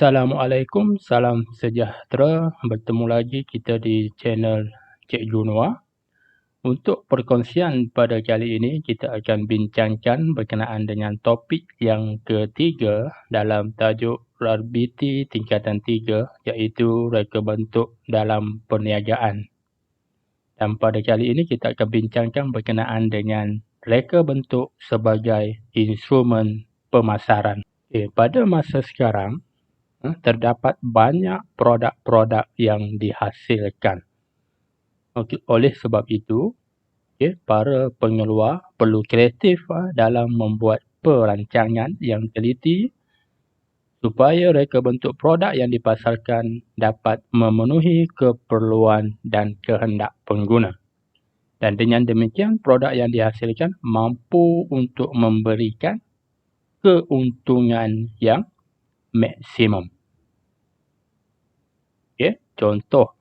Assalamualaikum, salam sejahtera. Bertemu lagi kita di channel Cikgu Noah. Untuk perkongsian pada kali ini, kita akan bincangkan berkenaan dengan topik yang ketiga dalam tajuk RBT tingkatan 3, iaitu reka bentuk dalam perniagaan. Dan pada kali ini kita akan bincangkan berkenaan dengan reka bentuk sebagai instrumen pemasaran. Pada masa sekarang, terdapat banyak produk-produk yang dihasilkan. Oleh sebab itu, para pengeluar perlu kreatif dalam membuat perancangan yang teliti supaya reka bentuk produk yang dipasarkan dapat memenuhi keperluan dan kehendak pengguna. Dan dengan demikian, produk yang dihasilkan mampu untuk memberikan keuntungan yang maksimum. Contoh,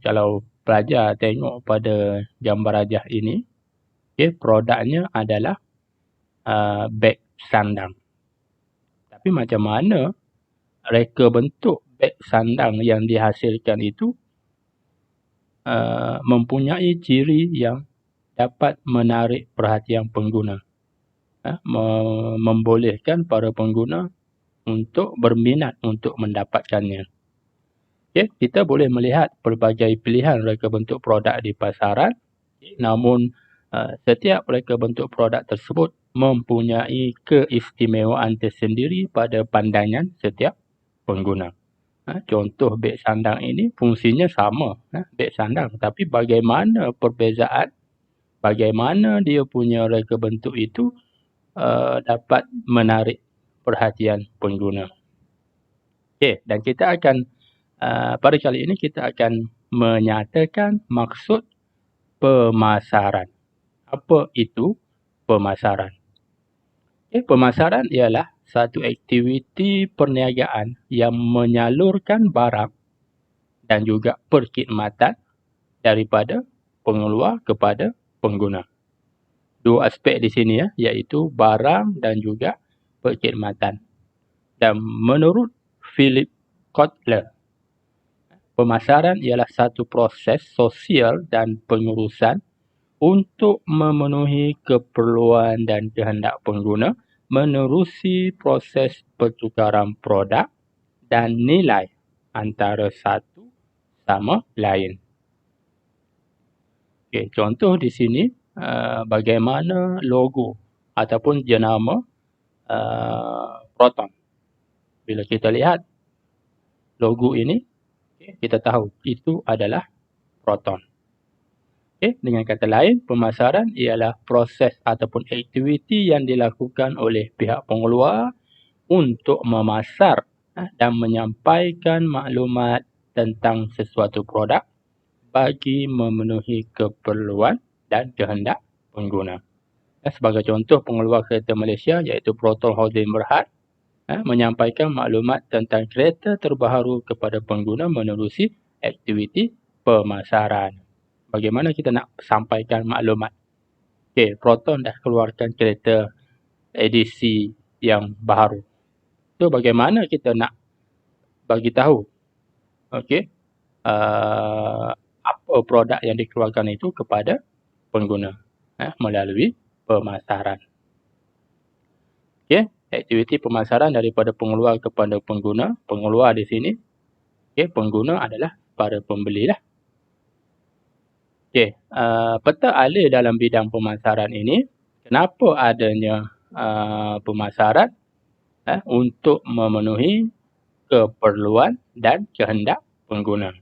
kalau pelajar tengok pada gambar rajah ini, produknya adalah beg sandang. Tapi macam mana reka bentuk beg sandang yang dihasilkan itu mempunyai ciri yang dapat menarik perhatian pengguna, membolehkan para pengguna untuk berminat untuk mendapatkannya. Kita boleh melihat pelbagai pilihan reka bentuk produk di pasaran, namun setiap reka bentuk produk tersebut mempunyai keistimewaan tersendiri pada pandangan setiap pengguna. Contoh beg sandang ini fungsinya sama, beg sandang, tapi bagaimana perbezaan, bagaimana dia punya reka bentuk itu dapat menarik perhatian pengguna. Dan kita akan pada kali ini kita akan menyatakan maksud pemasaran. Apa itu pemasaran? Pemasaran ialah satu aktiviti perniagaan yang menyalurkan barang dan juga perkhidmatan daripada pengeluar kepada pengguna. Dua aspek di sini iaitu barang dan juga perkhidmatan. Dan menurut Philip Kotler, pemasaran ialah satu proses sosial dan pengurusan untuk memenuhi keperluan dan kehendak pengguna menerusi proses pertukaran produk dan nilai antara satu sama lain. Contoh di sini bagaimana logo ataupun jenama Proton. Bila kita lihat logo ini, kita tahu itu adalah Proton. Dengan kata lain, pemasaran ialah proses ataupun aktiviti yang dilakukan oleh pihak pengeluar untuk memasar dan menyampaikan maklumat tentang sesuatu produk bagi memenuhi keperluan dan kehendak pengguna. Sebagai contoh, pengeluar kereta Malaysia iaitu Proton Holding Berhad menyampaikan maklumat tentang kereta terbaru kepada pengguna menerusi aktiviti pemasaran. Bagaimana kita nak sampaikan maklumat? Proton dah keluarkan kereta edisi yang baru. So, bagaimana kita nak bagi tahu apa produk yang dikeluarkan itu kepada pengguna melalui pemasaran. Aktiviti pemasaran daripada pengeluar kepada pengguna. Pengeluar di sini, pengguna adalah para pembeli lah. Peta alih dalam bidang pemasaran ini, kenapa adanya pemasaran? Untuk memenuhi keperluan dan kehendak pengguna.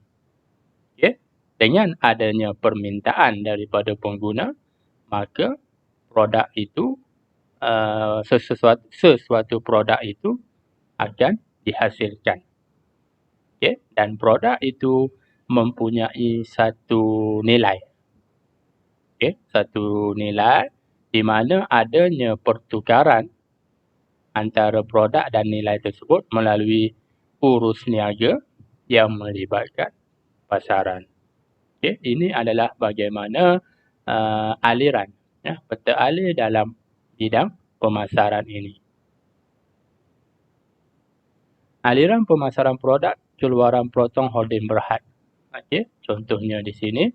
Dengan adanya permintaan daripada pengguna, maka produk itu sesuatu produk itu akan dihasilkan. Dan produk itu mempunyai satu nilai. Satu nilai di mana adanya pertukaran antara produk dan nilai tersebut melalui urus niaga yang melibatkan pasaran. Ini adalah bagaimana aliran, peta alih dalam bidang pemasaran ini. Aliran pemasaran produk keluaran Proton Holding Berhad. Okey, contohnya di sini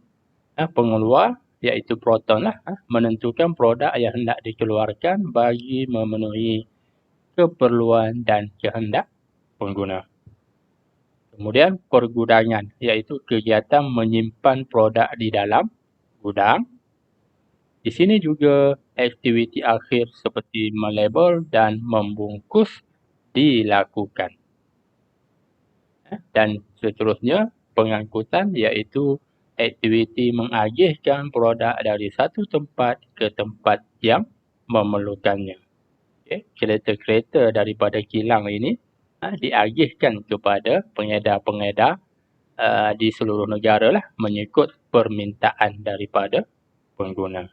pengeluar iaitu Proton menentukan produk yang hendak dikeluarkan bagi memenuhi keperluan dan kehendak pengguna. Kemudian pergudangan iaitu kegiatan menyimpan produk di dalam gudang. Di sini juga aktiviti akhir seperti melabel dan membungkus dilakukan. Dan seterusnya pengangkutan iaitu aktiviti mengagihkan produk dari satu tempat ke tempat yang memerlukannya. Kereta-kereta daripada kilang ini diagihkan kepada pengedar-pengedar di seluruh negara mengikut permintaan daripada pengguna.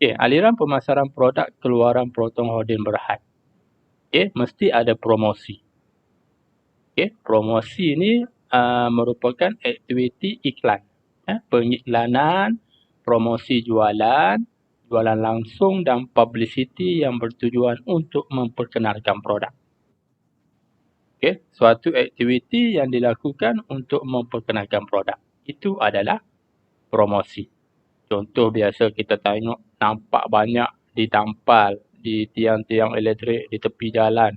Aliran pemasaran produk keluaran Proton Holding Berhad. Mesti ada promosi. Promosi ini merupakan aktiviti iklan. Pengiklanan, promosi jualan, jualan langsung dan publicity yang bertujuan untuk memperkenalkan produk. Suatu aktiviti yang dilakukan untuk memperkenalkan produk. Itu adalah promosi. Contoh biasa kita tengok nampak banyak ditampal di tiang-tiang elektrik di tepi jalan.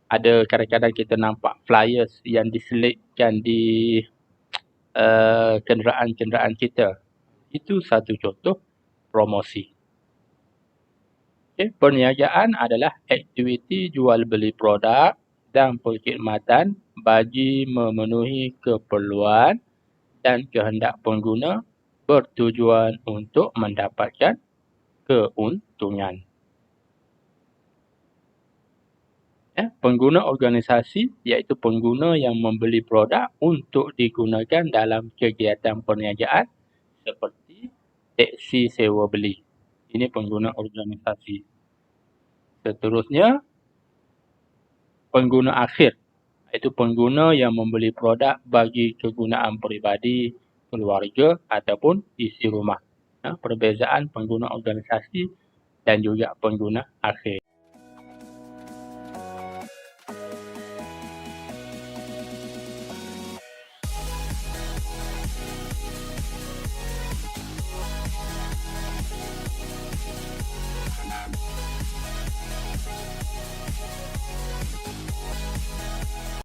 Ada kadang-kadang kita nampak flyers yang diselitkan di kenderaan-kenderaan kita. Itu satu contoh promosi. Perniagaan adalah aktiviti jual beli produk dan perkhidmatan bagi memenuhi keperluan dan kehendak pengguna bertujuan untuk mendapatkan keuntungan. Pengguna organisasi iaitu pengguna yang membeli produk untuk digunakan dalam kegiatan perniagaan seperti taksi sewa beli. Ini pengguna organisasi. Seterusnya, pengguna akhir iaitu pengguna yang membeli produk bagi kegunaan peribadi, keluarga ataupun isi rumah. Perbezaan pengguna organisasi dan juga pengguna akhir.